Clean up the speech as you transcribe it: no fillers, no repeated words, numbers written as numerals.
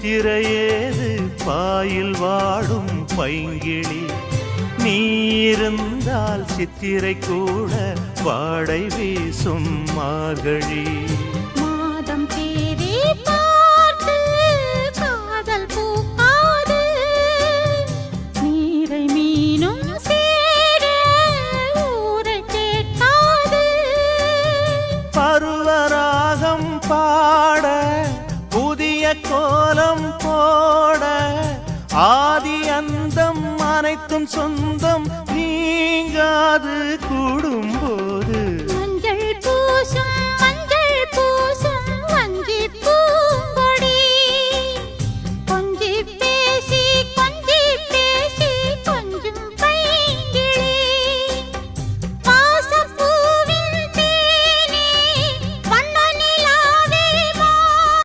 சித்திரையேது boil வாடும் பைங்கிளி நீ இருந்தால் சித்திரை கூட வாடை வீசும் மார்கழி மாதம் தேதி பார்த்து காதல் பூக்காது நீரை மீனும் சேர ஊரை கேட்காது பருவராகம் பாட புதிய கோலம் போட ஆதி அந்தம் அனைத்தும் சொந்தம் நீங்காது கூடும்போது